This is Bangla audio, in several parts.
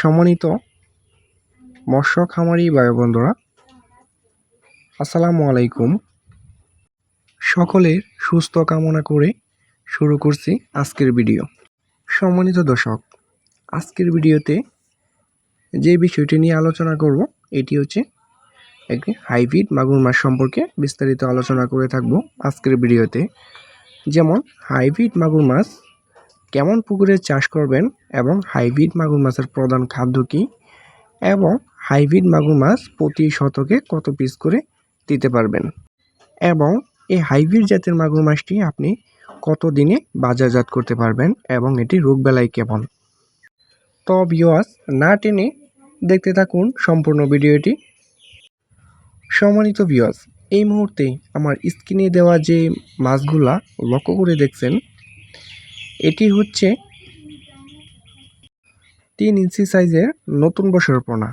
সম্মানিত মৎস্য খামারি ভাই বন্ধুরা, আসসালামু আলাইকুম। সকলের সুস্থ কামনা করে শুরু করছি আজকের ভিডিও। সম্মানিত দর্শক, আজকের ভিডিওতে যে বিষয়টি নিয়ে আলোচনা করব এটি হচ্ছে একটি হাইব্রিড মাগুর মাছ সম্পর্কে বিস্তারিত আলোচনা করে থাকব আজকের ভিডিওতে। যেমন হাইব্রিড মাগুর মাছ কেমন পুকুরে চাষ করবেন এবং হাইব্রিড মাগুর মাছের প্রধান খাদ্য কী এবং হাইব্রিড মাগুর মাছ প্রতি শতকে কত পিস করে দিতে পারবেন এবং এই হাইব্রিড জাতের মাগুর মাছটি আপনি কত দিনে বাজারজাত করতে পারবেন এবং এটি রোগবালাই কেমন। তো ভিউয়ার্স, না টেনে দেখতে থাকুন সম্পূর্ণ ভিডিওটি। সম্মানিত ভিউয়ার্স, এই মুহূর্তে আমার স্ক্রিনে দেওয়া যে মাছগুলা লক্ষ্য করে দেখছেন, এটি হচ্ছে 3 ইঞ্চি সাইজের নতুন বছর পোনা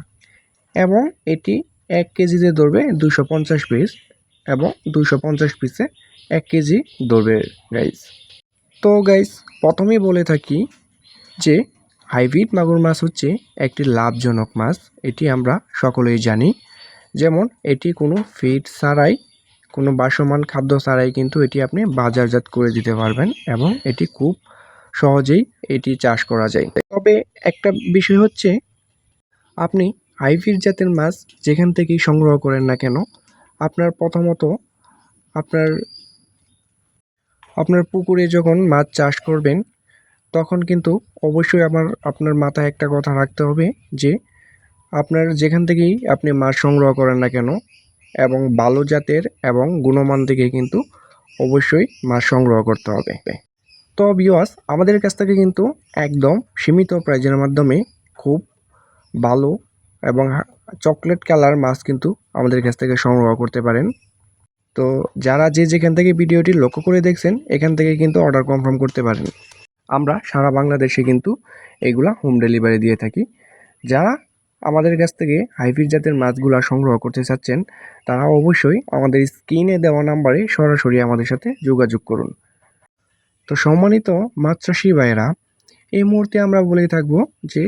এবং এটি 1 কেজিতে ধরবে 250 পিস এবং 250 পিসে 1 কেজি ধরবে গাইস। তো গাইস, প্রথমেই বলে থাকি যে হাইব্রিড মাগুর মাছ হচ্ছে একটি লাভজনক মাছ, এটি আমরা সকলেই জানি। যেমন এটি কোনো ফিড ছাড়াই, কোনো বাসমান খাদ্য ছাড়াই কিন্তু এটি আপনি বাজারজাত করে দিতে পারবেন এবং এটি খুব সহজেই এটি চাষ করা যায়। তবে একটা বিষয় হচ্ছে, আপনি হাইব্রিড জাতের মাছ যেখান থেকেই সংগ্রহ করেন না কেন, আপনার প্রথমত আপনার পুকুরে যখন মাছ চাষ করবেন তখন কিন্তু অবশ্যই আপনার মাথায় একটা কথা রাখতে হবে যে আপনার যেখান থেকেই আপনি মাছ সংগ্রহ করেন না কেন এবং ভালো জাতের এবং গুণমান থেকে কিন্তু অবশ্যই মাছ সংগ্রহ করতে হবে। তো ভিউয়ার্স, আমাদের কাছ থেকে কিন্তু একদম সীমিত প্রাইজের মাধ্যমে খুব ভালো এবং চকলেট কালার মাছ কিন্তু আমাদের কাছ থেকে সংগ্রহ করতে পারেন। তো যারা যেখান থেকে ভিডিওটি লক্ষ্য করে দেখছেন, এখান থেকে কিন্তু অর্ডার কনফার্ম করতে পারেন। আমরা সারা বাংলাদেশে কিন্তু এগুলা হোম ডেলিভারি দিয়ে থাকি। যারা আমাদের কাছ থেকে হাইব্রিড জাতের মাছগুলা সংগ্রহ করতে চাচ্ছেন, তারা অবশ্যই আমাদের স্ক্রিনে দেওয়া নাম্বারে সরাসরি আমাদের সাথে যোগাযোগ করুন। তো সম্মানিত মাছ চাষি ভাইয়েরা, এই মুহূর্তে আমরা বলে থাকবো যে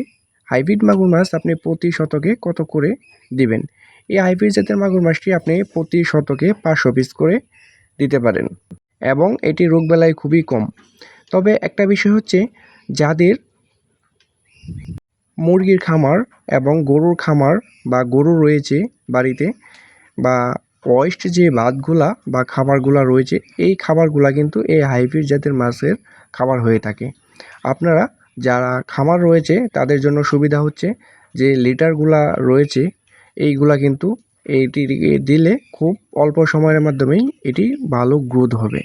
হাইব্রিড মাগুর মাছ আপনি প্রতি শতকে কত করে দিবেন। এই হাইব্রিড জাতের মাগুর মাছটি আপনি প্রতি শতকে 500 পিস করে দিতে পারেন এবং এটি রোগবালাই খুবই কম। তবে একটা বিষয় হচ্ছে, যাদের মুরগির খামার এবং গরুর খামার বা গরু রয়েছে বাড়িতে, বা ওয়েস্ট যে ভাতগুলা বা খাবারগুলা রয়েছে, এই খাবারগুলা কিন্তু এই হাইব্রিড জাতের মাছের খাবার হয়ে থাকে। আপনারা যারা খামার রয়েছে তাদের জন্য সুবিধা হচ্ছে যে লিটারগুলা রয়েছে, এইগুলা কিন্তু এইটি দিলে খুব অল্প সময়ের মাধ্যমেই এটি ভালো গ্রোথ হবে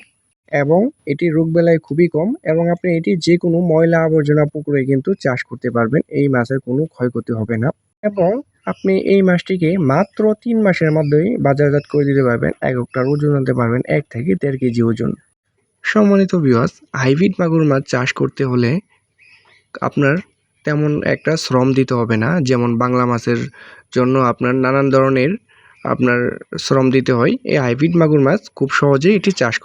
এবং এটি রোগবালাই খুবই কম এবং আপনি এটি যে কোনো ময়লা আবর্জনা পুকুরে কিন্তু চাষ করতে পারবেন, এই মাছের কোনো ক্ষয়ক্ষতি হবে না এবং আপনি এই মাছটিকে মাত্র 3 মাসের মধ্যেই বাজারজাত করে দিতে পারবেন। একটার ওজন আনতে পারবেন 1 থেকে 1.5 কেজি ওজন। সম্মানিত ভিউয়ার্স, হাইব্রিড মাগুর মাছ চাষ করতে হলে আপনার তেমন একটা শ্রম দিতে হবে না। যেমন বাংলা মাছের জন্য আপনার নানান ধরনের শ্রম দিতে হয়, এই হাইব্রিড মাগুর মাছ খুব সহজেই এটি চাষ